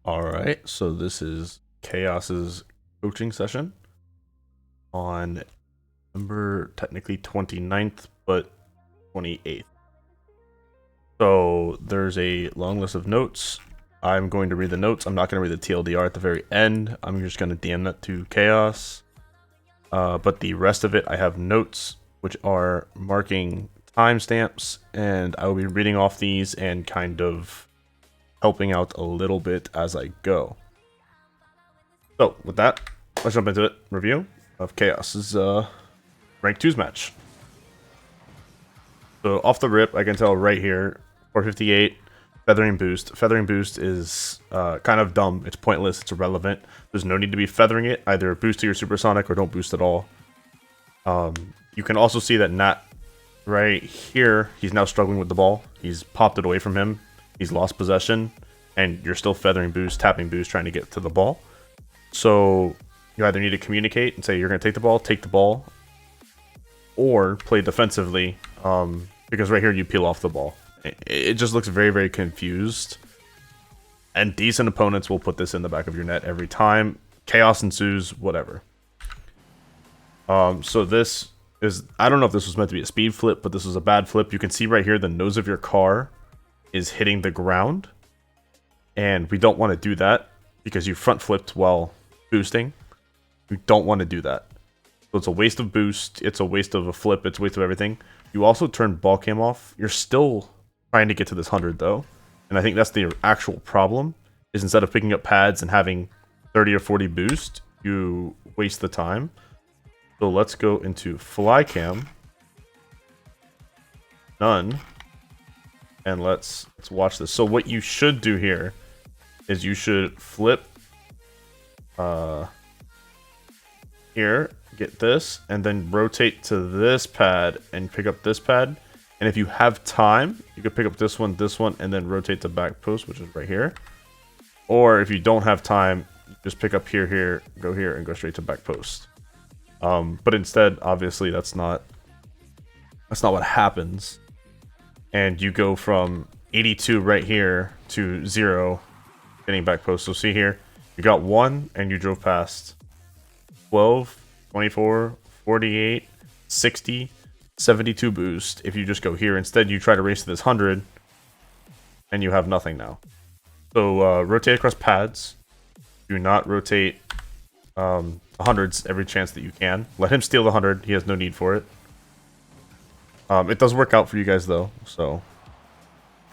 All right, so this is Chaos's coaching session on November technically 29th, but 28th. So there's a long list of notes. I'm going to read the notes. I'm not going to read the TLDR at the very end. I'm just going to DM that to Chaos. But the rest of it, I have notes, which are marking timestamps, and I will be reading off these and kind of helping out a little bit as I go. So with that, let's jump into it. Review of Chaos's rank 2's match. So off the rip, I can tell right here, 458, Feathering Boost. Feathering Boost is kind of dumb. It's pointless. It's irrelevant. There's no need to be feathering it. Either boost to your supersonic or don't boost at all. You can also see that Nat right here, he's now struggling with the ball. He's popped it away from him. He's lost possession, and you're still feathering boost, tapping boost, trying to get to the ball. So you either need to communicate and say you're going to take the ball, or play defensively, because right here you peel off the ball. It just looks very, very confused. And decent opponents will put this in the back of your net every time. Chaos ensues, whatever. So this is, I don't know if this was meant to be a speed flip, but this was a bad flip. You can see right here the nose of your car is hitting the ground, and we don't want to do that because you front flipped while boosting. You don't want to do that. So it's a waste of boost, it's a waste of a flip, it's a waste of everything. You also turn ball cam off. You're still trying to get to this 100 though, and I think that's the actual problem, is instead of picking up pads and having 30 or 40 boost, you waste the time. So let's go into fly cam, none. And let's watch this. So what you should do here is you should flip here, get this, and then rotate to this pad and pick up this pad. And if you have time, you could pick up this one, and then rotate to back post, which is right here. Or if you don't have time, just pick up here, go here, and go straight to back post. But instead, obviously, that's not what happens. And you go from 82 right here to 0, getting back post. So see here, you got 1 and you drove past 12, 24, 48, 60, 72 boost. If you just go here, instead you try to race to this 100 and you have nothing now. So rotate across pads. Do not rotate 100s every chance that you can. Let him steal the 100. He has no need for it. It does work out for you guys though, so.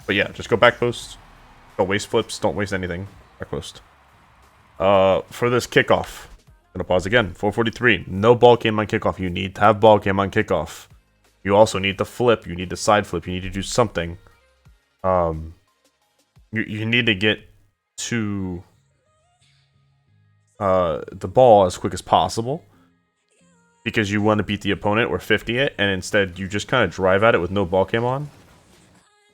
But yeah, just go back post. Don't waste flips, don't waste anything. Back post. For this kickoff, I'm gonna pause again. 443. No ball cam on kickoff. You need to have ball cam on kickoff. You also need to flip, you need to side flip, you need to do something. You need to get to the ball as quick as possible, because you want to beat the opponent or 50 it, and instead you just kind of drive at it with no ball cam on.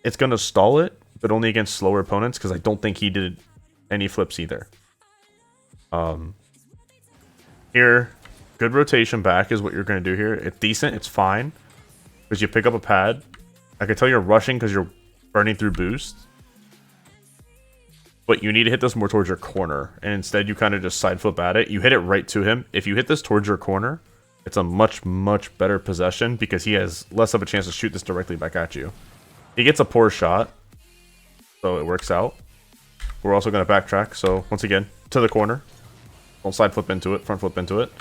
It's going to stall it, but only against slower opponents, because I don't think he did any flips either. Here, good rotation back is what you're going to do here. It's decent, it's fine, because you pick up a pad. I can tell you're rushing because you're burning through boost. But you need to hit this more towards your corner, and instead you kind of just side flip at it. You hit it right to him. If you hit this towards your corner, it's a much, much better possession, because he has less of a chance to shoot this directly back at you. He gets a poor shot, so it works out. We're also going to backtrack, so once again, to the corner. Don't side flip into it, front flip into it.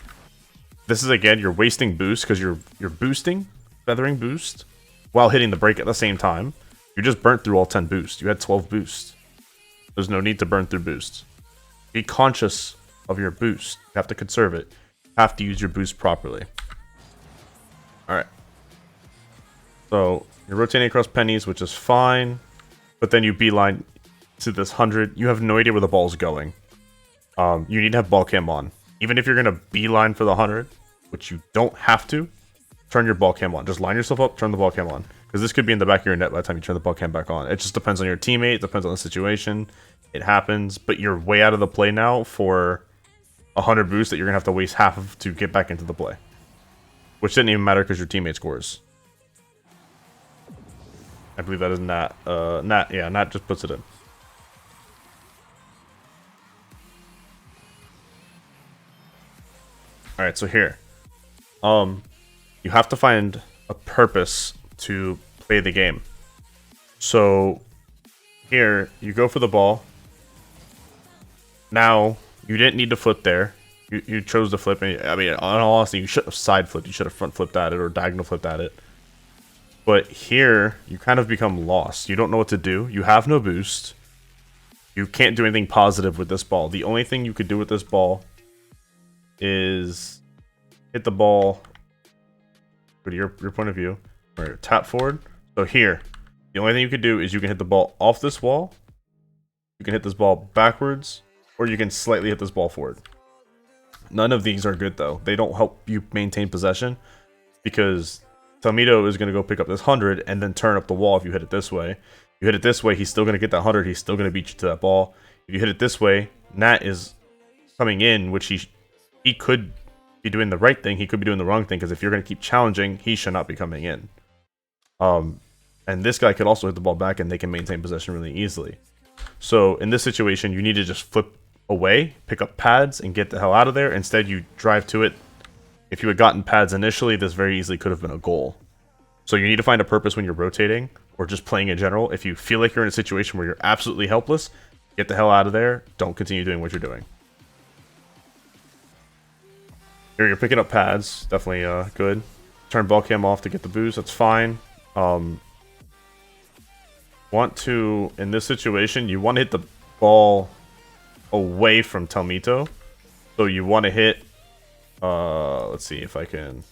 This is, again, you're wasting boost, because you're boosting, feathering boost, while hitting the brake at the same time. You just burnt through all 10 boosts. You had 12 boosts. There's no need to burn through boosts. Be conscious of your boost. You have to conserve it. You have to use your boost properly. Alright. So, you're rotating across pennies, which is fine. But then you beeline to this 100. You have no idea where the ball's going. You need to have ball cam on. Even if you're going to beeline for the 100, which you don't have to, turn your ball cam on. Just line yourself up, turn the ball cam on. Because this could be in the back of your net by the time you turn the ball cam back on. It just depends on your teammate, it depends on the situation. It happens, but you're way out of the play now for 100 boost that you're going to have to waste half of to get back into the play. Which didn't even matter because your teammate scores. I believe that is Nat. Yeah, Nat just puts it in. Alright, so here. You have to find a purpose to play the game. So here, you go for the ball. Now, you didn't need to flip there. You chose to flip. I mean, on all honesty, you should have side flipped. You should have front flipped at it or diagonal flipped at it. But here, you kind of become lost. You don't know what to do. You have no boost. You can't do anything positive with this ball. The only thing you could do with this ball is hit the ball with your point of view. Or tap forward. So here, the only thing you could do is you can hit the ball off this wall. You can hit this ball backwards. Or you can slightly hit this ball forward. None of these are good though. They don't help you maintain possession. Because Talmito is going to go pick up this 100 and then turn up the wall if you hit it this way. If you hit it this way, he's still going to get that 100. He's still going to beat you to that ball. If you hit it this way, Nat is coming in, which he could be doing the right thing. He could be doing the wrong thing, because if you're going to keep challenging, he should not be coming in. And this guy could also hit the ball back, and they can maintain possession really easily. So in this situation, you need to just flip away, pick up pads, and get the hell out of there. Instead, you drive to it. If you had gotten pads initially, this very easily could have been a goal. So you need to find a purpose when you're rotating, or just playing in general. If you feel like you're in a situation where you're absolutely helpless, get the hell out of there. Don't continue doing what you're doing. Here you're picking up pads. Definitely good. Turn ball cam off to get the boost. That's fine. Want to, in this situation, you want to hit the ball away from Talmito. So you want to hit, let's see if I can.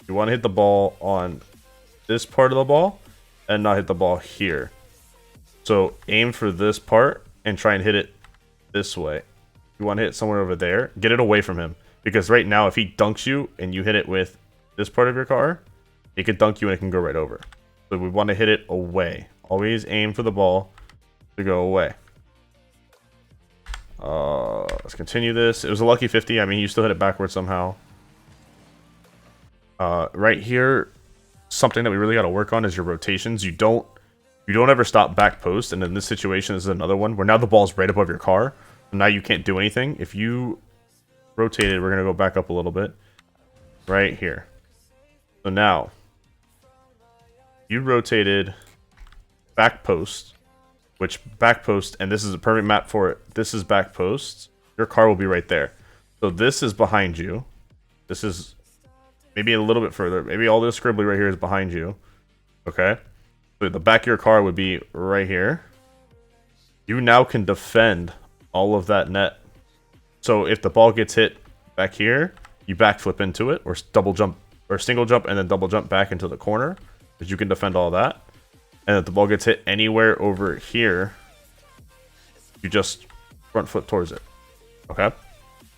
You want to hit the ball on this part of the ball and not hit the ball here. So aim for this part and try and hit it this way. You want to hit it somewhere over there. Get it away from him. Because right now, if he dunks you and you hit it with this part of your car, he can dunk you and it can go right over. So we want to hit it away. Always aim for the ball to go away. Let's continue this. It was a lucky 50. I mean, you still hit it backwards somehow. Right here, something that we really got to work on is your rotations. You don't ever stop back post. And in this situation, this is another one where now the ball's right above your car. So now you can't do anything. If you rotated, we're going to go back up a little bit. Right here. So now, you rotated back post, which back post, and this is a perfect map for it. This is back post. Your car will be right there. So this is behind you. This is maybe a little bit further. Maybe all this scribbly right here is behind you. Okay. So the back of your car would be right here. You now can defend all of that net. So if the ball gets hit back here, you backflip into it, or double jump, or single jump and then double jump back into the corner, because you can defend all that. And if the ball gets hit anywhere over here, you just front foot towards it. Okay?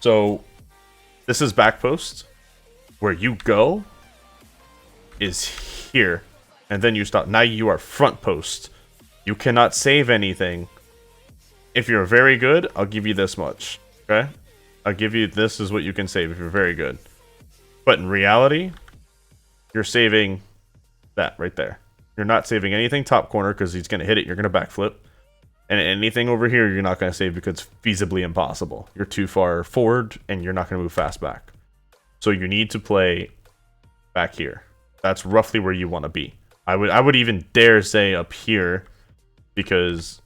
So this is back post. Where you go is here. And then you stop. Now you are front post. You cannot save anything. If you're very good, I'll give you this much. Okay? I'll give you this is what you can save if you're very good. But in reality, you're saving that right there. You're not saving anything top corner because he's going to hit it. You're going to backflip. And anything over here, you're not going to save because it's feasibly impossible. You're too far forward and you're not going to move fast back. So you need to play back here. That's roughly where you want to be. I would even dare say up here, because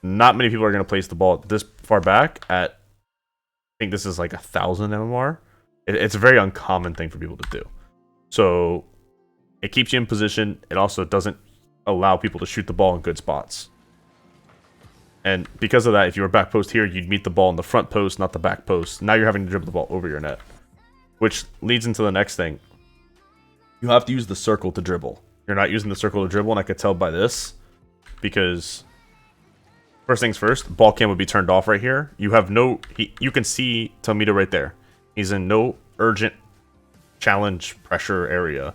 not many people are going to place the ball this far back at, I think this is like 1,000 MMR. It's a very uncommon thing for people to do. So it keeps you in position. It also doesn't allow people to shoot the ball in good spots. And because of that, if you were back post here, you'd meet the ball in the front post, not the back post. Now you're having to dribble the ball over your net. Which leads into the next thing. You have to use the circle to dribble. You're not using the circle to dribble, and I could tell by this. Because, first things first, ball cam would be turned off right here. You have no... you can see Talmito right there. He's in no urgent challenge pressure area.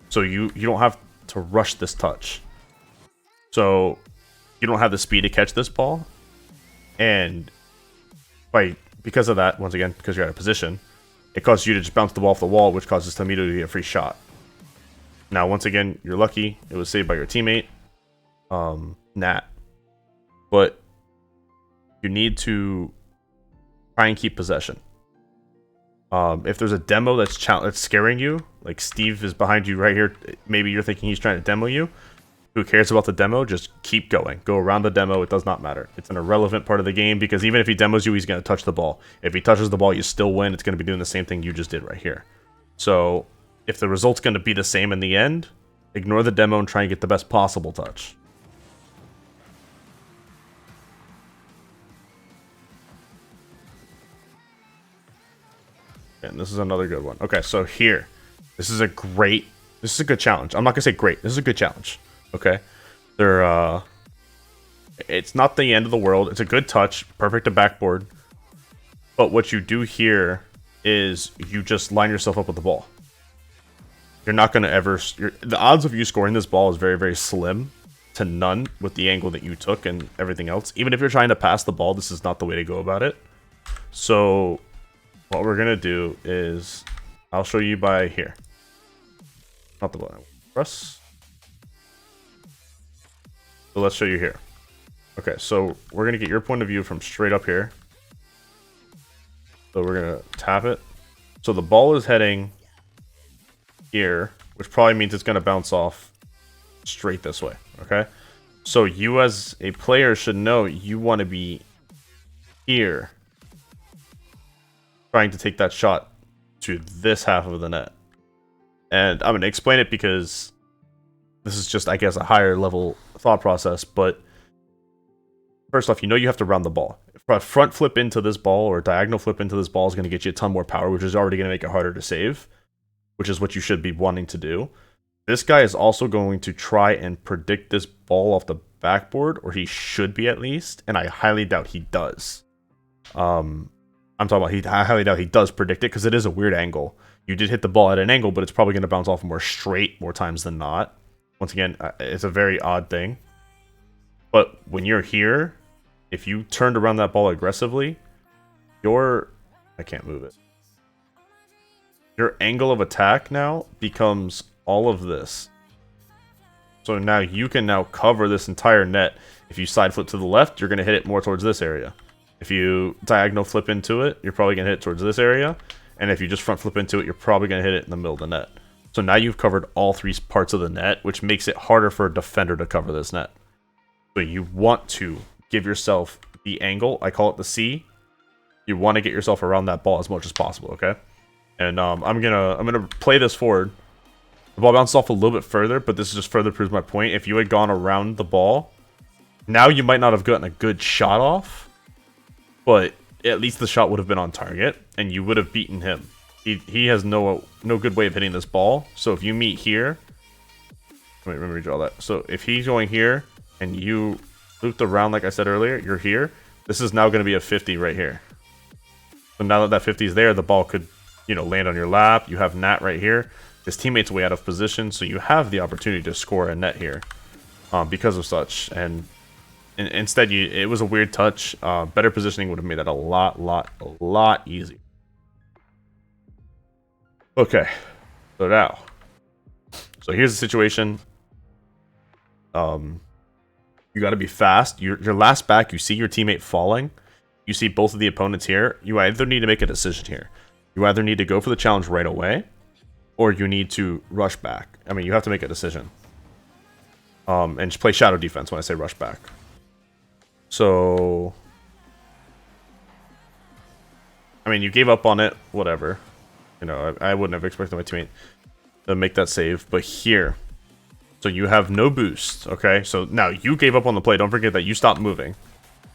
So you don't have to rush this touch. So you don't have the speed to catch this ball. And because of that, once again, because you're out of position, it causes you to just bounce the ball off the wall, which causes Talmito to get a free shot. Now, once again, you're lucky. It was saved by your teammate, Nat. But you need to try and keep possession. If there's a demo that's scaring you, like Steve is behind you right here, maybe you're thinking he's trying to demo you. Who cares about the demo? Just keep going. Go around the demo. It does not matter. It's an irrelevant part of the game because even if he demos you, he's going to touch the ball. If he touches the ball, you still win. It's going to be doing the same thing you just did right here. So if the result's going to be the same in the end, ignore the demo and try and get the best possible touch. And this is another good one. Okay, so here. This is a good challenge. I'm not going to say great. This is a good challenge. Okay? It's not the end of the world. It's a good touch. Perfect to backboard. But what you do here is you just line yourself up with the ball. You're not going to ever... the odds of you scoring this ball is very, very slim to none with the angle that you took and everything else. Even if you're trying to pass the ball, this is not the way to go about it. So... what we're going to do is, I'll show you by here. Not the button. Press. So let's show you here. Okay, so we're going to get your point of view from straight up here. So we're going to tap it. So the ball is heading here, which probably means it's going to bounce off straight this way. Okay? So you as a player should know you want to be here, trying to take that shot to this half of the net. And I'm going to explain it because this is just, I guess, a higher level thought process. But first off, you know you have to round the ball. If a front flip into this ball or diagonal flip into this ball is going to get you a ton more power, which is already going to make it harder to save, which is what you should be wanting to do. This guy is also going to try and predict this ball off the backboard, or he should be at least, and I highly doubt he does. I'm talking about I highly doubt he does predict it because it is a weird angle. You did hit the ball at an angle, but it's probably going to bounce off more straight more times than not. Once again, it's a very odd thing. But when you're here, if you turned around that ball aggressively, I can't move it. Your angle of attack now becomes all of this. So now you can now cover this entire net. If you side flip to the left, you're going to hit it more towards this area. If you diagonal flip into it, you're probably going to hit it towards this area. And if you just front flip into it, you're probably going to hit it in the middle of the net. So now you've covered all three parts of the net, which makes it harder for a defender to cover this net. So you want to give yourself the angle. I call it the C. You want to get yourself around that ball as much as possible, okay? And I'm gonna play this forward. The ball bounces off a little bit further, but this just further proves my point. If you had gone around the ball, now you might not have gotten a good shot off. But at least the shot would have been on target, and you would have beaten him. He has no good way of hitting this ball. So if you meet here, let me redraw that. So if he's going here, and you looped around like I said earlier, you're here. This is now going to be a 50 right here. So now that 50 is there, the ball could, land on your lap. You have Nat right here. His teammate's way out of position, so you have the opportunity to score a net here because of such. And instead, it was a weird touch. Better positioning would have made that a lot easier. Okay, so here's the situation. You got to be fast. Your last back, you see your teammate falling. You see both of the opponents here. You either need to make a decision here. You either need to go for the challenge right away, or you need to rush back. I mean, you have to make a decision. And just play shadow defense when I say rush back. So, I mean, you gave up on it, whatever. I wouldn't have expected my teammate to make that save, but here. So you have no boost, okay? So now you gave up on the play. Don't forget that you stopped moving.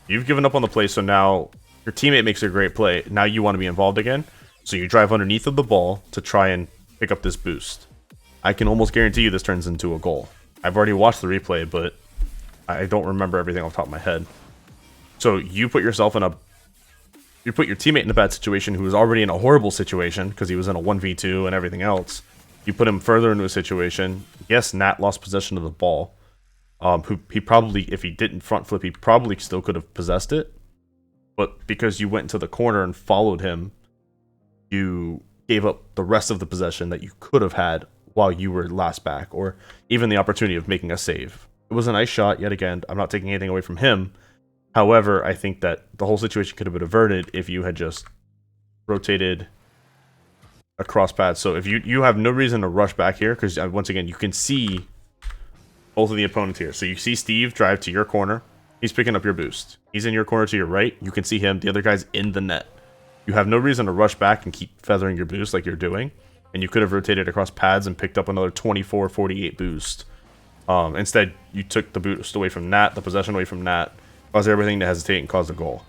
You've given up on the play, so now your teammate makes a great play. Now you want to be involved again. So you drive underneath of the ball to try and pick up this boost. I can almost guarantee you this turns into a goal. I've already watched the replay, but I don't remember everything off the top of my head. So you put yourself you put your teammate in a bad situation who was already in a horrible situation because he was in a 1v2 and everything else. You put him further into a situation. Yes, Nat lost possession of the ball. He probably, if he didn't front flip, he probably still could have possessed it. But because you went into the corner and followed him, you gave up the rest of the possession that you could have had while you were last back, or even the opportunity of making a save. It was a nice shot, yet again. I'm not taking anything away from him. However, I think that the whole situation could have been averted if you had just rotated across pads. So if you have no reason to rush back here, because once again, you can see both of the opponents here. So you see Steve drive to your corner. He's picking up your boost. He's in your corner to your right. You can see him. The other guy's in the net. You have no reason to rush back and keep feathering your boost like you're doing. And you could have rotated across pads and picked up another 24, 48 boost. Instead, you took the boost away from Nat, the possession away from Nat, caused everything to hesitate and cause a goal.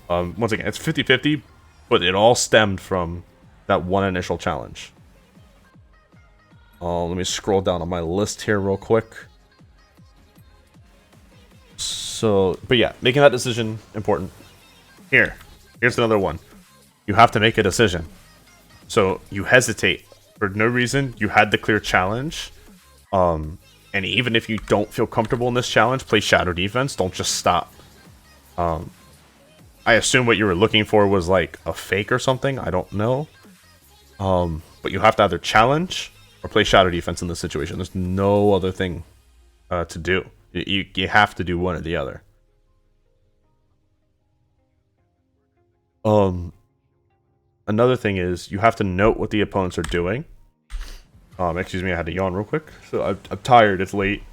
Once again, it's 50-50, but it all stemmed from that one initial challenge. Let me scroll down on my list here real quick. So, but yeah, making that decision important. Here's another one. You have to make a decision. So you hesitate for no reason. You had the clear challenge. And even if you don't feel comfortable in this challenge, play shadow defense. Don't just stop. I assume what you were looking for was like a fake or something. I don't know. But you have to either challenge or play shadow defense in this situation. There's no other thing to do. You have to do one or the other. Another thing is you have to note what the opponents are doing. Excuse me, I had to yawn real quick. So I'm tired. It's late.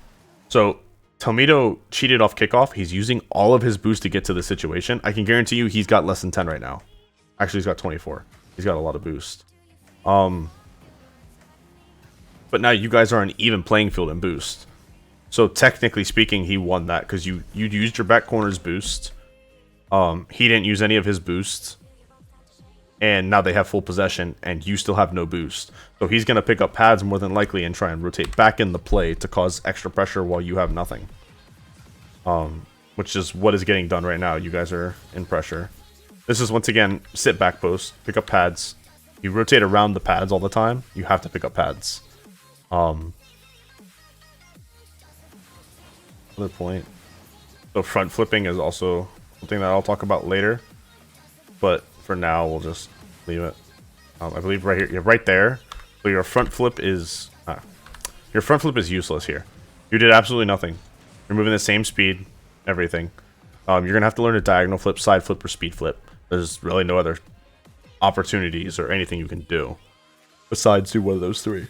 So Tomedo cheated off kickoff. He's using all of his boost to get to the situation. I can guarantee you he's got less than 10 right now. Actually, he's got 24. He's got a lot of boost. But now you guys are on even playing field in boost. So technically speaking, he won that because you used your back corner's boost. He didn't use any of his boosts. And now they have full possession, and you still have no boost. So he's going to pick up pads more than likely and try and rotate back in the play to cause extra pressure while you have nothing. Which is what is getting done right now. You guys are in pressure. This is, once again, sit back post, pick up pads. You rotate around the pads all the time. You have to pick up pads. Other point. So front flipping is also something that I'll talk about later. But for now, we'll just leave it. I believe right here, right there. So your front flip is useless here. You did absolutely nothing. You're moving the same speed, everything. You're gonna have to learn a diagonal flip, side flip, or speed flip. There's really no other opportunities or anything you can do besides do one of those three.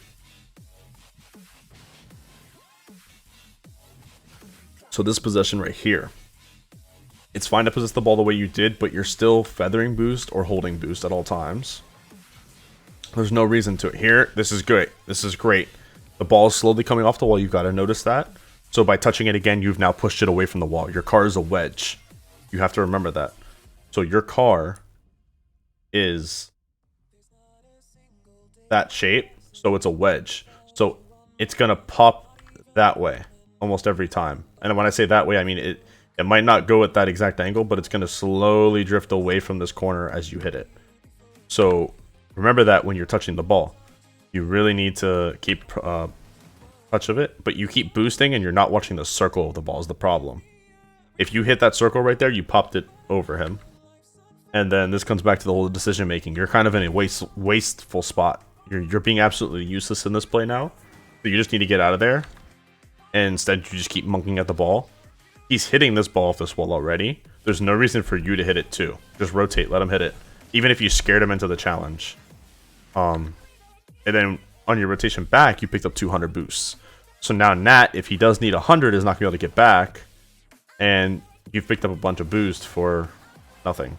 So this possession right here. It's fine to possess the ball the way you did, but you're still feathering boost or holding boost at all times. There's no reason to it. Here, this is great. This is great. The ball is slowly coming off the wall. You've got to notice that. So by touching it again, you've now pushed it away from the wall. Your car is a wedge. You have to remember that. So your car is that shape. So it's a wedge. So it's going to pop that way almost every time. And when I say that way, I mean it might not go at that exact angle, but it's going to slowly drift away from this corner as you hit it. So remember that when you're touching the ball. You really need to keep touch of it, but you keep boosting and you're not watching the circle of the ball is the problem. If you hit that circle right there, you popped it over him. And then this comes back to the whole decision making. You're kind of in a wasteful spot. You're being absolutely useless in this play now. So you just need to get out of there. And instead, you just keep monkeying at the ball. He's hitting this ball off this wall already. There's no reason for you to hit it too. Just rotate, let him hit it. Even if you scared him into the challenge. And then on your rotation back, you picked up 200 boosts. So now Nat, if he does need 100, is not going to be able to get back. And you've picked up a bunch of boost for nothing.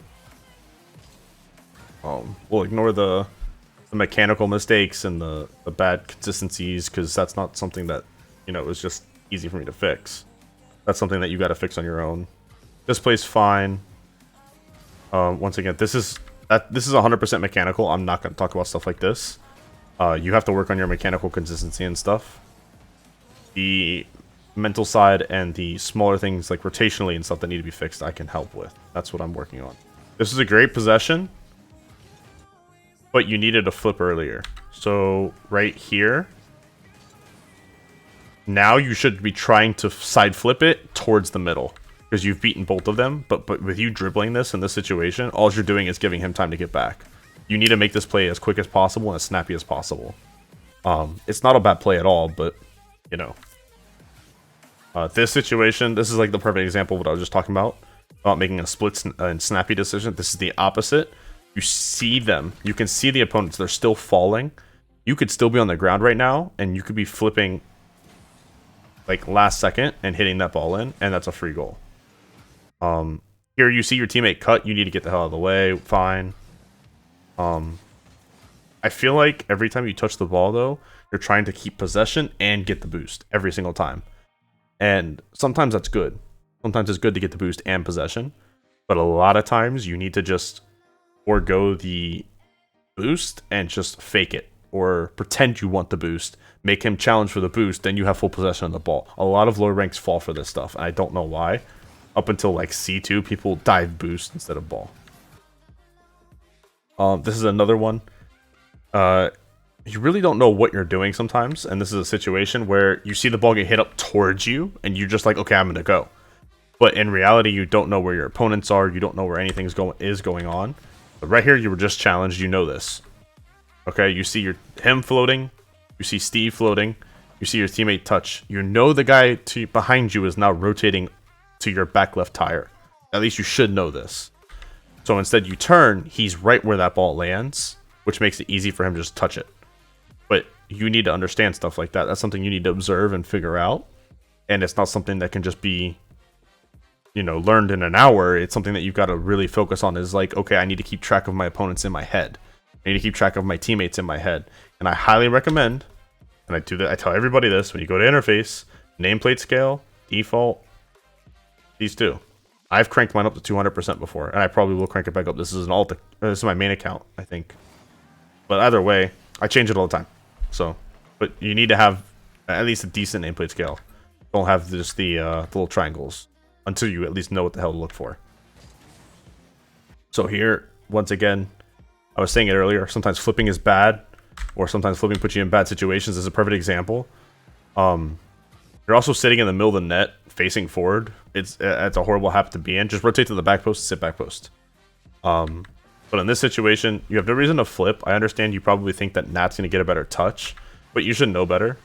We'll ignore the mechanical mistakes and the bad consistencies, because that's not something that, you know, is just easy for me to fix. That's something that you got to fix on your own. This play's fine. Once again, this is 100% mechanical. I'm not going to talk about stuff like this. You have to work on your mechanical consistency and stuff. The mental side and the smaller things like rotationally and stuff that need to be fixed, I can help with. That's what I'm working on. This is a great possession, but you needed a flip earlier. So right here, now you should be trying to side flip it towards the middle, because you've beaten both of them. But with you dribbling this in this situation, all you're doing is giving him time to get back. You need to make this play as quick as possible and as snappy as possible. It's not a bad play at all, but, you know. This situation, this is like the perfect example of what I was just talking about making a split and snappy decision. This is the opposite. You see them. You can see the opponents. They're still falling. You could still be on the ground right now, and you could be flipping like last second and hitting that ball in, and that's a free goal. Here you see your teammate cut. You need to get the hell out of the way. Fine. I feel like every time you touch the ball, though, you're trying to keep possession and get the boost every single time. And sometimes that's good. Sometimes it's good to get the boost and possession. But a lot of times you need to just forego the boost and just fake it. Or pretend you want the boost. Make him challenge for the boost, then you have full possession of the ball. A lot of lower ranks fall for this stuff. And I don't know why. Up until like C2, people dive boost instead of ball. This is another one. You really don't know what you're doing sometimes, and this is a situation where you see the ball get hit up towards you, and you're just like, okay, I'm gonna go. But in reality, you don't know where your opponents are, you don't know where anything is going on. But right here, you were just challenged, you know this. Okay, you see him floating, you see Steve floating, you see your teammate touch. You know the guy behind you is now rotating to your back left tire. At least you should know this. So instead you turn, he's right where that ball lands, which makes it easy for him to just touch it. But you need to understand stuff like that. That's something you need to observe and figure out. And it's not something that can just be, you know, learned in an hour. It's something that you've got to really focus on is like, okay, I need to keep track of my opponents in my head. I need to keep track of my teammates in my head. And I highly recommend, and I do that, I tell everybody this, when you go to interface, nameplate scale, default, these two. I've cranked mine up to 200% before, and I probably will crank it back up. This is this is my main account, I think. But either way, I change it all the time. So, but you need to have at least a decent nameplate scale. Don't have just the little triangles until you at least know what the hell to look for. So here, once again, I was saying it earlier, sometimes flipping is bad, or sometimes flipping puts you in bad situations. This is a perfect example. You're also sitting in the middle of the net, facing forward. It's a horrible habit to be in. Just rotate to the back post, sit back post. But in this situation, you have no reason to flip. I understand you probably think that Nat's going to get a better touch, but you should know better.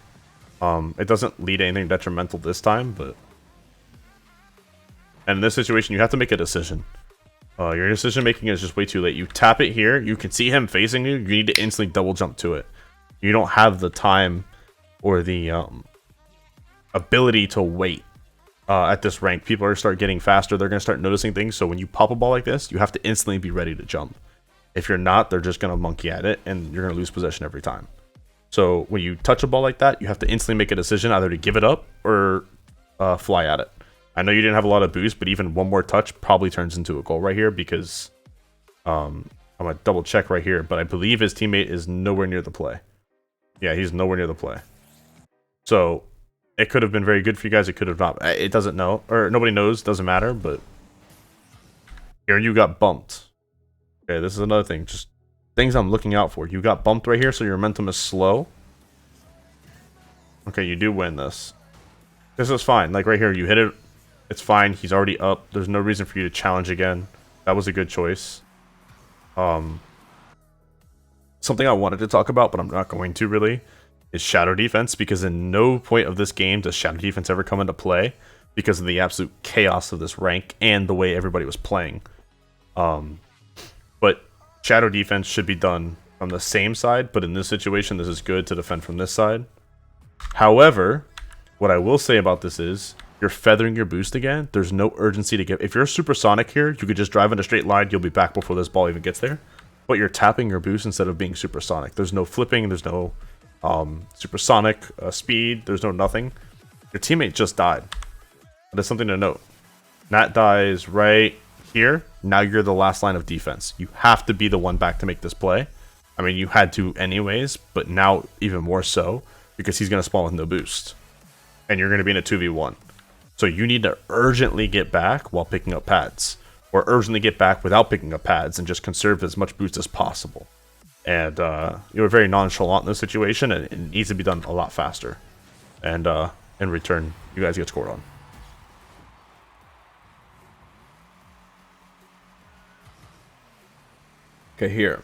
It doesn't lead to anything detrimental this time, but... And in this situation, you have to make a decision. Your decision making is just way too late. You tap it here, you can see him facing you, you need to instantly double jump to it. You don't have the time or the ability to wait. At this rank, people are going to start getting faster. They're going to start noticing things. So when you pop a ball like this, you have to instantly be ready to jump. If you're not, they're just going to monkey at it, and you're going to lose possession every time. So when you touch a ball like that, you have to instantly make a decision either to give it up or fly at it. I know you didn't have a lot of boost, but even one more touch probably turns into a goal right here because I'm going to double check right here, but I believe his teammate is nowhere near the play. Yeah, he's nowhere near the play. So... it could have been very good for you guys. It could have not. It doesn't know. Or nobody knows. Doesn't matter. But here you got bumped. Okay, this is another thing. Just things I'm looking out for. You got bumped right here, so your momentum is slow. Okay, you do win this. This is fine. Like right here, you hit it. It's fine. He's already up. There's no reason for you to challenge again. That was a good choice. Something I wanted to talk about, but I'm not going to really, is shadow defense, because in no point of this game does shadow defense ever come into play because of the absolute chaos of this rank and the way everybody was playing. But shadow defense should be done from the same side, but in this situation, this is good to defend from this side. However, what I will say about this is, you're feathering your boost again. There's no urgency to get... If you're supersonic here, you could just drive in a straight line, you'll be back before this ball even gets there. But you're tapping your boost instead of being supersonic. There's no flipping, there's no... supersonic speed, there's no nothing. Your teammate just died. That's something to note. Nat dies right here. Now you're the last line of defense. You have to be the one back to make this play. I mean, you had to anyways, but now even more so because he's going to spawn with no boost. And you're going to be in a 2v1. So you need to urgently get back while picking up pads. Or urgently get back without picking up pads and just conserve as much boost as possible. And you were very nonchalant in this situation, and it needs to be done a lot faster. And in return, you guys get scored on. Okay, here.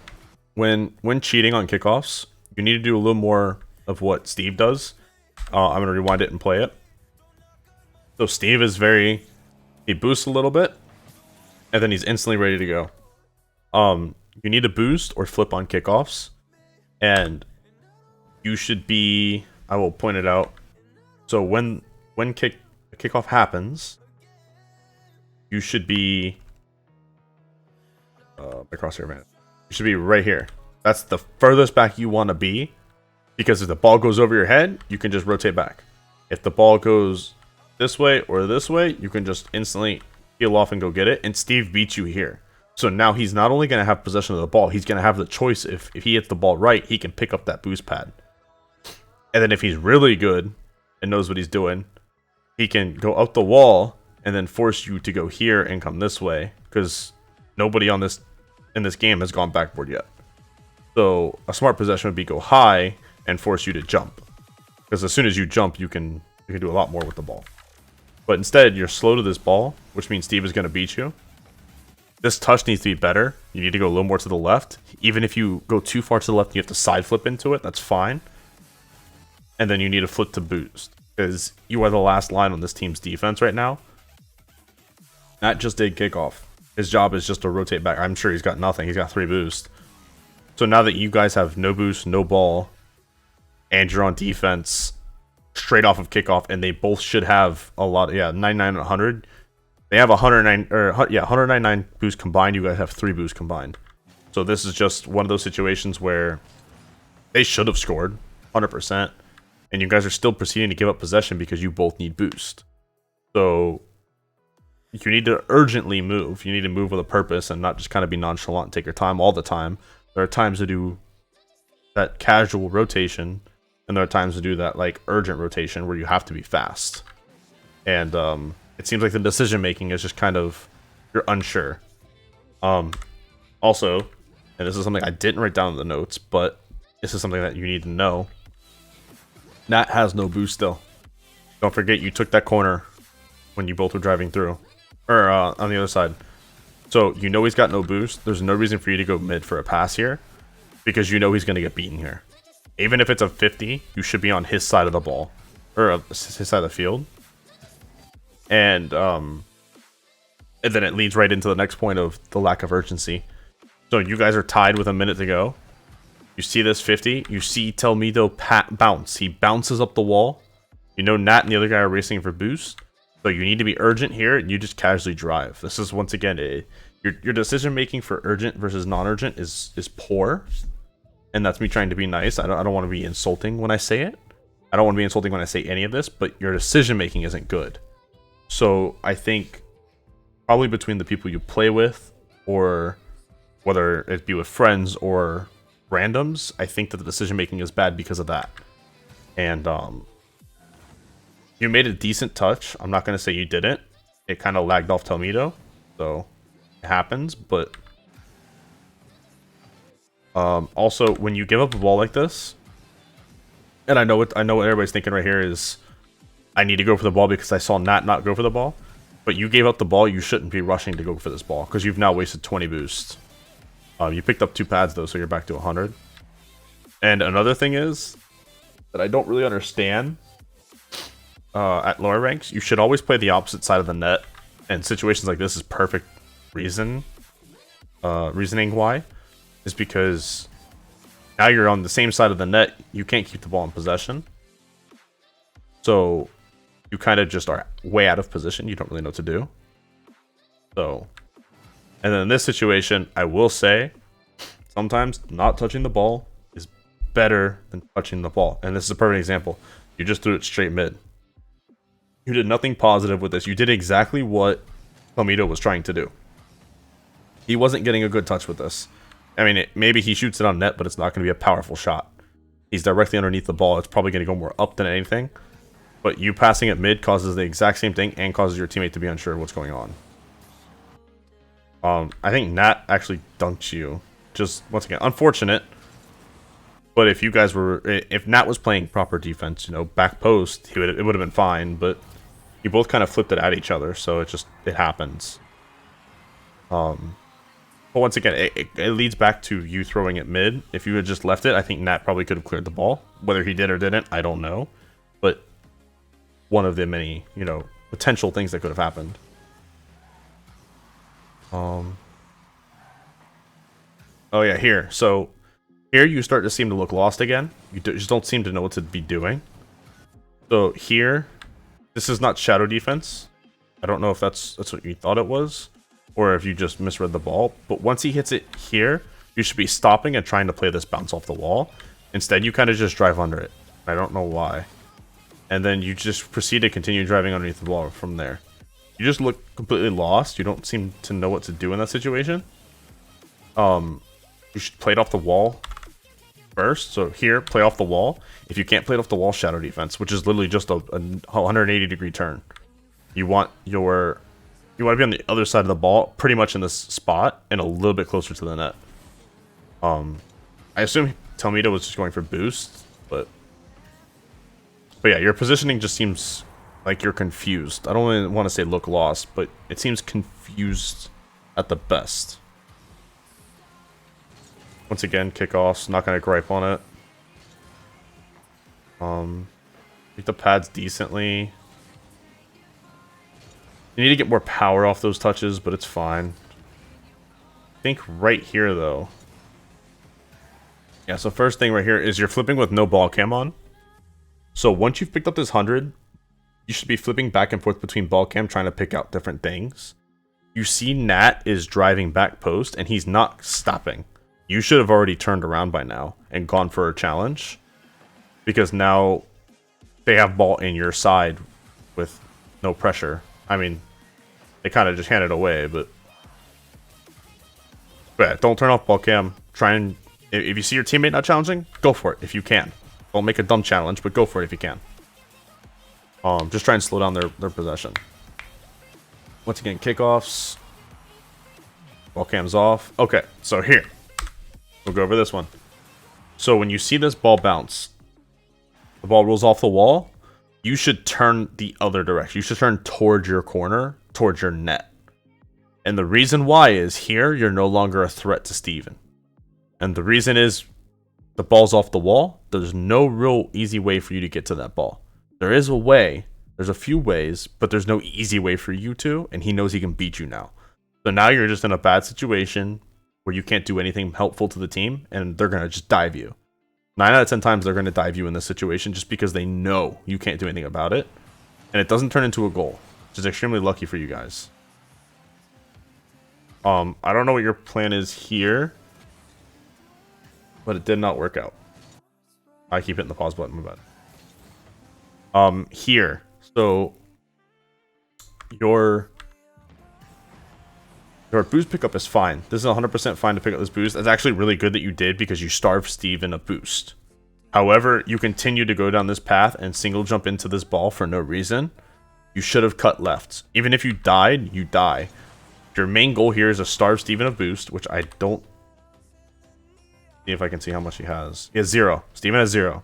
When cheating on kickoffs, you need to do a little more of what Steve does. I'm going to rewind it and play it. So Steve is he boosts a little bit, and then he's instantly ready to go. you need to boost or flip on kickoffs, and you should be. I will point it out. So when kickoff happens, you should be. My crosshair man. You should be right here. That's the furthest back you want to be, because if the ball goes over your head, you can just rotate back. If the ball goes this way or this way, you can just instantly peel off and go get it. And Steve beats you here. So now he's not only going to have possession of the ball, he's going to have the choice. If he hits the ball right, he can pick up that boost pad. And then if he's really good and knows what he's doing, he can go up the wall and then force you to go here and come this way, because nobody in this game has gone backboard yet. So a smart possession would be go high and force you to jump, because as soon as you jump, you can do a lot more with the ball. But instead, you're slow to this ball, which means Steve is going to beat you. This touch needs to be better. You need to go a little more to the left. Even if you go too far to the left, you have to side flip into it. That's fine. And then you need to flip to boost, because you are the last line on this team's defense right now. Matt just did kickoff. His job is just to rotate back. I'm sure he's got nothing. He's got 3 boosts. So now that you guys have no boost, no ball, and you're on defense straight off of kickoff, and they both should have a lot. 99 and 100. They have 199 boosts combined. You guys have 3 boosts combined. So this is just one of those situations where they should have scored 100%, and you guys are still proceeding to give up possession because you both need boost. So you need to urgently move. You need to move with a purpose and not just kind of be nonchalant and take your time all the time. There are times to do that casual rotation, and there are times to do that like urgent rotation where you have to be fast. And it seems like the decision making is just kind of, you're unsure. Also, and this is something I didn't write down in the notes, but this is something that you need to know. Nat has no boost still. Don't forget you took that corner when you both were driving through. Or on the other side. So you know he's got no boost. There's no reason for you to go mid for a pass here, because you know he's going to get beaten here. Even if it's a 50, you should be on his side of the ball, or his side of the field. And then it leads right into the next point of the lack of urgency. So you guys are tied with a minute to go. You see this 50. You see Telmido bounce. He bounces up the wall. You know Nat and the other guy are racing for boost. So you need to be urgent here, and you just casually drive. This is, once again, your decision making for urgent versus non-urgent is poor, and that's me trying to be nice. I don't want to be insulting when I say it. I don't want to be insulting when I say any of this, but your decision making isn't good. So I think probably between the people you play with, or whether it be with friends or randoms, I think that the decision making is bad because of that. And you made a decent touch. I'm not going to say you didn't. It kind of lagged off Telmido, so it happens. But also, when you give up a ball like this, and I know what everybody's thinking right here is, I need to go for the ball because I saw Nat not go for the ball. But you gave up the ball. You shouldn't be rushing to go for this ball, because you've now wasted 20 boosts. You picked up 2 pads though, so you're back to 100. And another thing is that I don't really understand. At lower ranks, you should always play the opposite side of the net, and situations like this is perfect reasoning why is because now you're on the same side of the net. You can't keep the ball in possession, so you kind of just are way out of position. You don't really know what to do. So, and then in this situation, I will say sometimes not touching the ball is better than touching the ball, and this is a perfect example. You just threw it straight mid. You did nothing positive with this. You did exactly what Telmido was trying to do. He wasn't getting a good touch with this. I mean, maybe he shoots it on net, but it's not going to be a powerful shot. He's directly underneath the ball. It's probably going to go more up than anything. But you passing it mid causes the exact same thing and causes your teammate to be unsure of what's going on. I think Nat actually dunked you. Just, once again, unfortunate. But if you guys were... If Nat was playing proper defense, you know, back post, it would have been fine. But you both kind of flipped it at each other, so it happens. But once again, it leads back to you throwing it mid. If you had just left it, I think Nat probably could have cleared the ball. Whether he did or didn't, I don't know. But one of the many, you know, potential things that could have happened. Oh yeah, here. So here you start to seem to look lost again. You just don't seem to know what to be doing. So here, this is not shadow defense. I don't know if that's what you thought it was, or if you just misread the ball. But once he hits it here, you should be stopping and trying to play this bounce off the wall. Instead, you kind of just drive under it. I don't know why. And then you just proceed to continue driving underneath the ball from there. You just look completely lost. You don't seem to know what to do in that situation. You should play it off the wall first. So here, play off the wall. If you can't play it off the wall, shadow defense, which is literally just a 180-degree turn. You want to be on the other side of the ball, pretty much in this spot, and a little bit closer to the net. I assume Tomita was just going for boost, but yeah, your positioning just seems like you're confused. I don't really want to say look lost, but it seems confused at the best. Once again, kickoffs, not going to gripe on it. Hit the pads decently. You need to get more power off those touches, but it's fine. I think right here, though. Yeah, so first thing right here is you're flipping with no ball cam on. So once you've picked up this 100, you should be flipping back and forth between ball cam, trying to pick out different things. You see Nat is driving back post, and he's not stopping. You should have already turned around by now and gone for a challenge, because now they have ball in your side with no pressure. I mean, they kind of just hand it away, but yeah, don't turn off ball cam. Try and, if you see your teammate not challenging, go for it if you can. Don't make a dumb challenge, but go for it if you can. Just try and slow down their possession. Once again, kickoffs. Ball cam's off. Okay, so here. We'll go over this one. So when you see this ball bounce, the ball rolls off the wall, you should turn the other direction. You should turn towards your corner, towards your net. And the reason why is here, you're no longer a threat to Steven. And the reason is the ball's off the wall. There's no real easy way for you to get to that ball. There is a way. There's a few ways, but there's no easy way for you to, and he knows he can beat you now. So now you're just in a bad situation where you can't do anything helpful to the team, and they're going to just dive you. 9 out of 10 times they're going to dive you in this situation just because they know you can't do anything about it. And it doesn't turn into a goal, which is extremely lucky for you guys. I don't know what your plan is here, but it did not work out. I keep hitting the pause button, my bad. Here. So your boost pickup is fine. This is 100% fine to pick up this boost. It's actually really good that you did, because you starved Steven a boost. However, you continue to go down this path and single jump into this ball for no reason. You should have cut left. Even if you died, you die. Your main goal here is to starve Steven a boost, which I don't... See if I can see how much he has. He has 0. Steven has 0.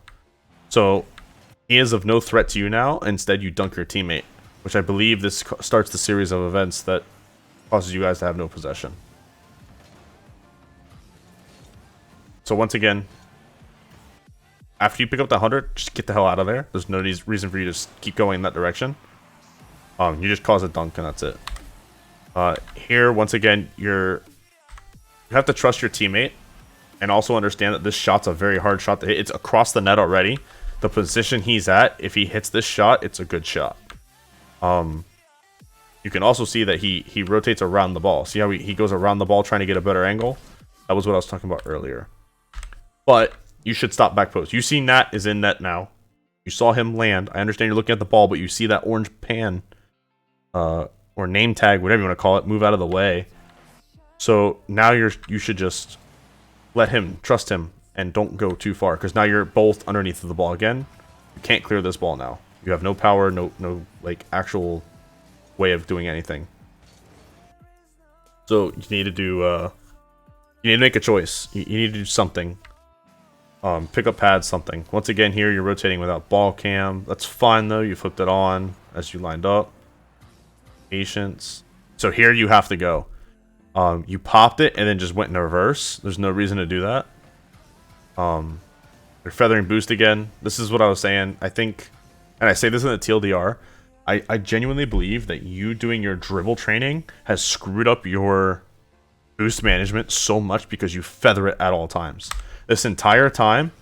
So he is of no threat to you now. Instead, you dunk your teammate, which I believe this starts the series of events that causes you guys to have no possession. So once again, after you pick up the 100, just get the hell out of there. There's no reason for you to keep going in that direction. You just cause a dunk and that's it. Here, once again, you have to trust your teammate and also understand that this shot's a very hard shot to hit. It's across the net already. The position he's at, if he hits this shot, it's a good shot. You can also see that he rotates around the ball. See how he goes around the ball trying to get a better angle? That was what I was talking about earlier. But you should stop back post. You see Nat is in net now. You saw him land. I understand you're looking at the ball, but you see that orange pan or name tag, whatever you want to call it, move out of the way. So now you should just let him, trust him, and don't go too far, because now you're both underneath of the ball again. You can't clear this ball now. You have no power, no like actual way of doing anything. So you need to do you need to make a choice. You need to do something. Pick up pads, something. Once again, here you're rotating without ball cam. That's fine though. You flipped it on as you lined up. Patience. So here you have to go. You popped it and then just went in reverse. There's no reason to do that. You're feathering boost again. This is what I was saying. I think, and I say this in the TLDR, I genuinely believe that you doing your dribble training has screwed up your boost management so much because you feather it at all times. This entire time,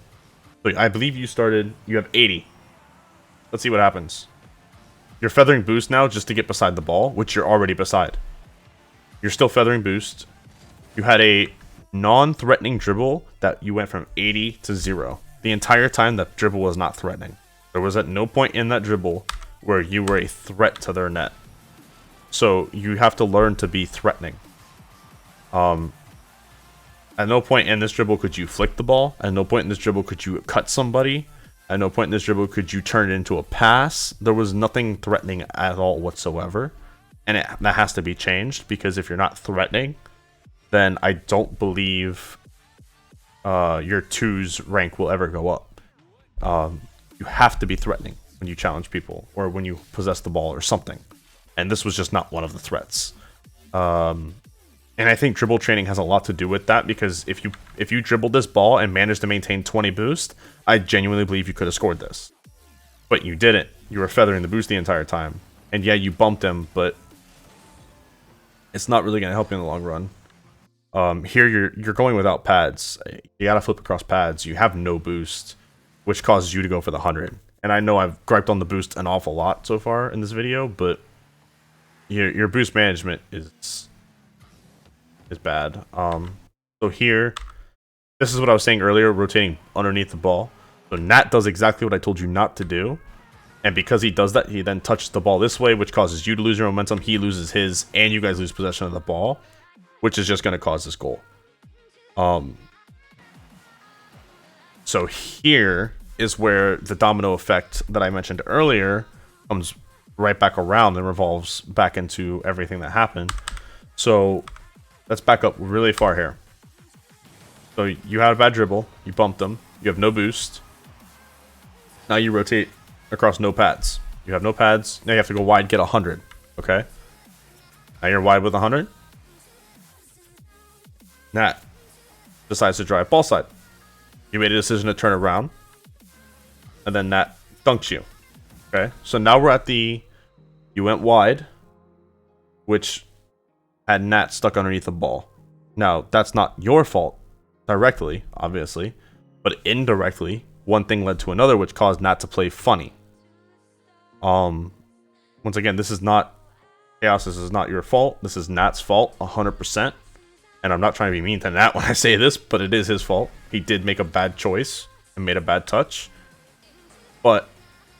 like, I believe you have 80. Let's see what happens. You're feathering boost now just to get beside the ball, which you're already beside. You're still feathering boost. You had a non-threatening dribble that you went from 80 to 0. The entire time that dribble was not threatening. There was at no point in that dribble where you were a threat to their net. So you have to learn to be threatening. At no point in this dribble could you flick the ball. At no point in this dribble could you cut somebody. At no point in this dribble could you turn it into a pass. There was nothing threatening at all whatsoever. And that has to be changed, because if you're not threatening, then I don't believe your 2's rank will ever go up. You have to be threatening when you challenge people, or when you possess the ball or something. And this was just not one of the threats. And I think dribble training has a lot to do with that, because if you dribbled this ball and managed to maintain 20 boost, I genuinely believe you could have scored this. But you didn't. You were feathering the boost the entire time. And yeah, you bumped him, but it's not really going to help you in the long run. Here you're going without pads. You got to flip across pads. You have no boost, which causes you to go for the 100. And I know I've griped on the boost an awful lot so far in this video, but your boost management is bad. So here, this is what I was saying earlier, rotating underneath the ball. So Nat does exactly what I told you not to do. And because he does that, he then touches the ball this way, which causes you to lose your momentum. He loses his, and you guys lose possession of the ball, which is just going to cause this goal. So here is where the domino effect that I mentioned earlier comes right back around and revolves back into everything that happened. So let's back up really far here. So you had a bad dribble, you bumped them, you have no boost. Now you rotate across no pads. You have no pads, now you have to go wide, get 100. Okay? Now you're wide with 100. Nat decides to drive ball side. You made a decision to turn around, and then Nat dunks you. Okay? So now we're at you went wide, which had Nat stuck underneath the ball. Now, that's not your fault directly, obviously, but indirectly, one thing led to another, which caused Nat to play funny. Once again, this is not Chaos. This is not your fault. This is Nat's fault, 100%. And I'm not trying to be mean to Nat when I say this, but it is his fault. He did make a bad choice and made a bad touch. But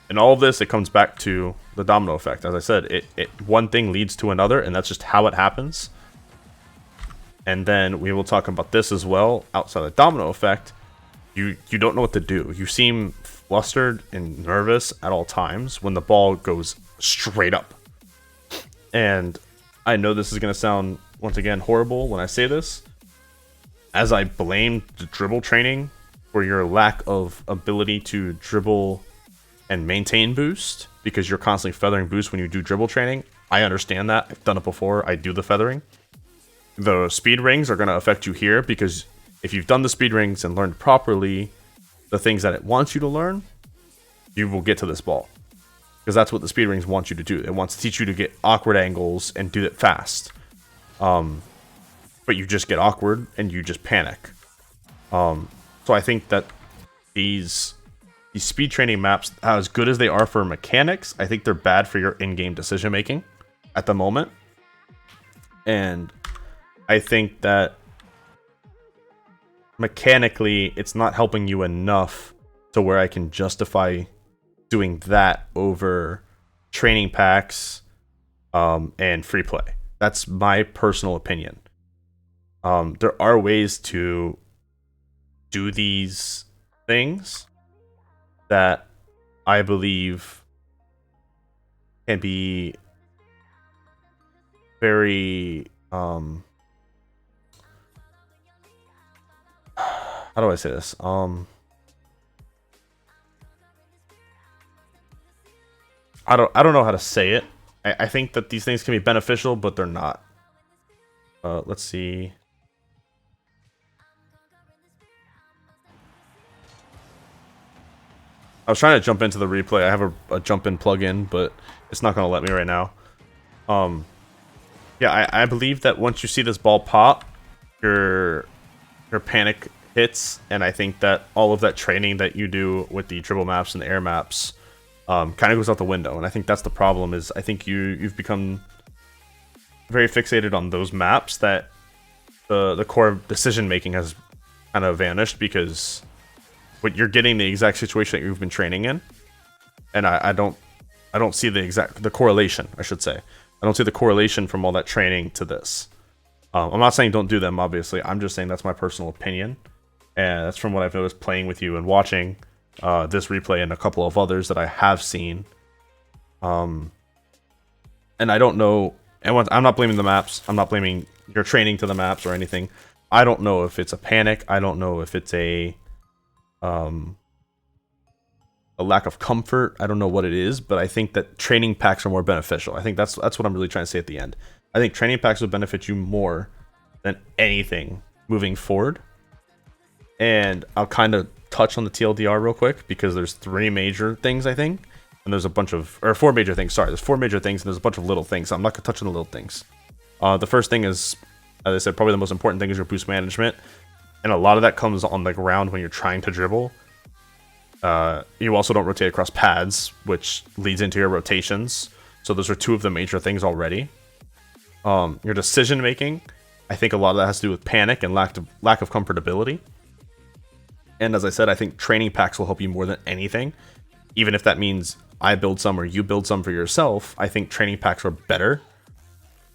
in all of this, it comes back to the domino effect. As I said, one thing leads to another, and that's just how it happens. And then we will talk about this as well. Outside of the domino effect, you don't know what to do. You seem flustered and nervous at all times when the ball goes straight up. And I know this is going to sound, once again, horrible when I say this, as I blame the dribble training for your lack of ability to dribble and maintain boost, because you're constantly feathering boost when you do dribble training. I understand that. I've done it before. I do the feathering. The speed rings are going to affect you here, because if you've done the speed rings and learned properly the things that it wants you to learn, you will get to this ball. Because that's what the speed rings want you to do. It wants to teach you to get awkward angles and do it fast. But you just get awkward and you just panic. So I think that these speed training maps, as good as they are for mechanics, I think they're bad for your in-game decision making at the moment. And I think that mechanically it's not helping you enough to where I can justify doing that over training packs and free play. That's my personal opinion. There are ways to do these things that I believe can be very how do I say this? I don't know how to say it. I think that these things can be beneficial, but they're not. Let's see. I was trying to jump into the replay. I have a jump-in plugin, but it's not going to let me right now. Yeah, I believe that once you see this ball pop, your panic hits, and I think that all of that training that you do with the dribble maps and the air maps kind of goes out the window. And I think that's the problem. Is I think you've become very fixated on those maps that the core decision making has kind of vanished, because what you're getting the exact situation that you've been training in, and I don't see the correlation. I should say I don't see the correlation from all that training to this. I'm not saying don't do them, obviously. I'm just saying that's my personal opinion, and that's from what I've noticed playing with you and watching this replay and a couple of others that I have seen. And I don't know. And I'm not blaming the maps. I'm not blaming your training to the maps or anything. I don't know if it's a panic. I don't know if it's a lack of comfort. I don't know what it is, but I think that training packs are more beneficial. I think that's what I'm really trying to say at the end. I think training packs would benefit you more than anything moving forward. And I'll kind of touch on the TLDR real quick, because there's 3 major things, I think. And there's a bunch of, or 4 major things, sorry. There's 4 major things, and there's a bunch of little things. So I'm not going to touch on the little things. The first thing is, as I said, probably the most important thing is your boost management. And a lot of that comes on the ground when you're trying to dribble. You also don't rotate across pads, which leads into your rotations. So those are 2 of the major things already. Your decision making, I think a lot of that has to do with panic and lack of comfortability. And as I said, I think training packs will help you more than anything. Even if that means I build some or you build some for yourself, I think training packs are better.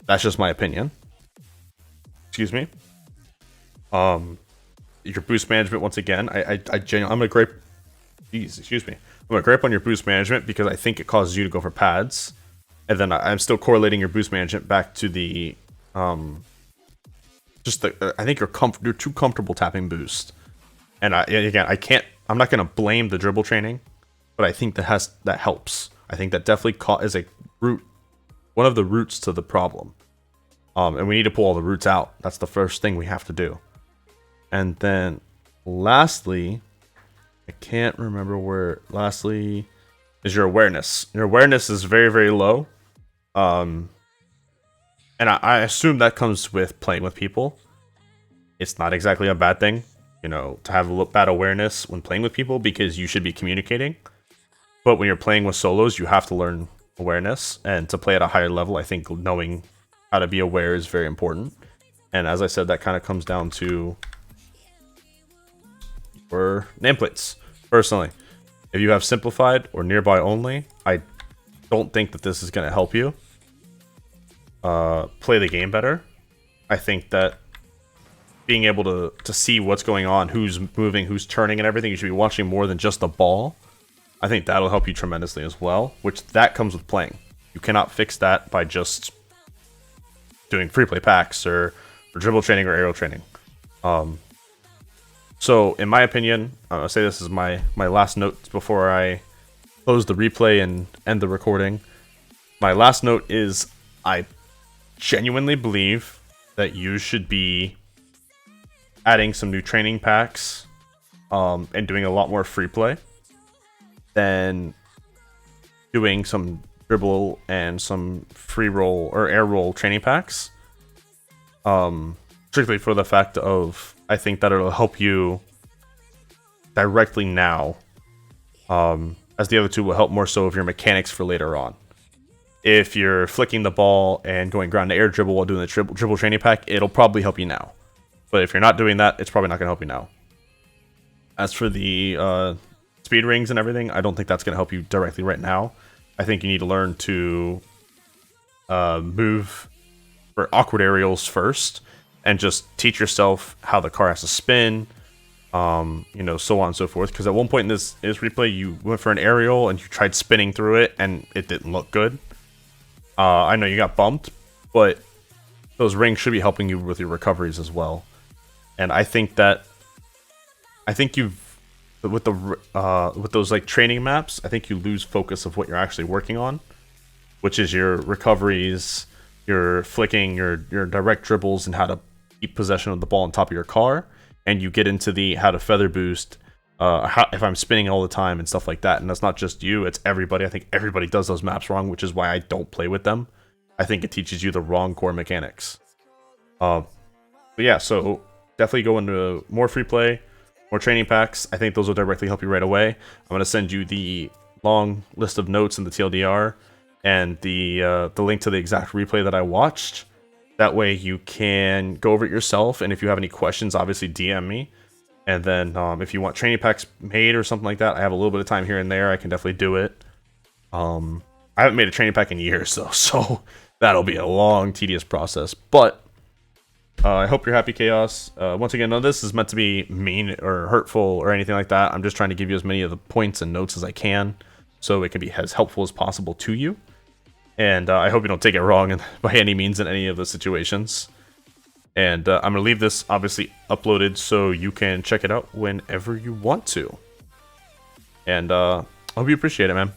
That's just my opinion. Excuse me. Your boost management, once again, I'm gonna gripe. Excuse me. I'm gonna gripe on your boost management because I think it causes you to go for pads, and then I'm still correlating your boost management back to the I think you're too comfortable tapping boost. And I'm not gonna blame the dribble training, but I think that helps. I think that definitely is one of the roots to the problem. And we need to pull all the roots out. That's the first thing we have to do. And then lastly, I can't remember where lastly is your awareness. Your awareness is very, very low. And I assume that comes with playing with people. It's not exactly a bad thing, to have a bad awareness when playing with people, because you should be communicating. But when you're playing with solos, you have to learn awareness. And to play at a higher level, I think knowing how to be aware is very important. And as I said, that kind of comes down to your nameplates. Personally, if you have simplified or nearby only, I don't think that this is going to help you play the game better. I think that being able to see what's going on, who's moving, who's turning and everything, you should be watching more than just the ball. I think that'll help you tremendously as well, which that comes with playing. You cannot fix that by just doing free play packs or dribble training or aerial training. So in my opinion, I'll say this is my last note before I close the replay and end the recording. My last note is I genuinely believe that you should be adding some new training packs and doing a lot more free play than doing some dribble and some free roll or air roll training packs. Strictly for the fact of, I think that it'll help you directly now, as the other 2 will help more so of your mechanics for later on. If you're flicking the ball and going ground to air dribble while doing the dribble training pack, it'll probably help you now. But if you're not doing that, it's probably not going to help you now. As for the speed rings and everything, I don't think that's going to help you directly right now. I think you need to learn to move for awkward aerials first, and just teach yourself how the car has to spin, so on and so forth. Because at one point in this replay, you went for an aerial and you tried spinning through it, and it didn't look good. I know you got bumped, but those rings should be helping you with your recoveries as well. And I think you've with those like training maps, I think you lose focus of what you're actually working on, which is your recoveries, your flicking, your direct dribbles, and how to keep possession of the ball on top of your car. And you get into the how to feather boost, if I'm spinning all the time and stuff like that. And that's not just you, it's everybody. I think everybody does those maps wrong, which is why I don't play with them. I think it teaches you the wrong core mechanics. But yeah, so definitely go into more free play, more training packs. I think those will directly help you right away. I'm going to send you the long list of notes in the TLDR and the link to the exact replay that I watched. That way you can go over it yourself, and if you have any questions, obviously DM me. And then if you want training packs made or something like that, I have a little bit of time here and there. I can definitely do it. I haven't made a training pack in years, though, so that'll be a long, tedious process. But I hope you're happy, Chaos. Once again, none of this is meant to be mean or hurtful or anything like that. I'm just trying to give you as many of the points and notes as I can, so it can be as helpful as possible to you. And I hope you don't take it wrong by any means in any of the situations. And I'm going to leave this obviously uploaded so you can check it out whenever you want to. And I hope you appreciate it, man.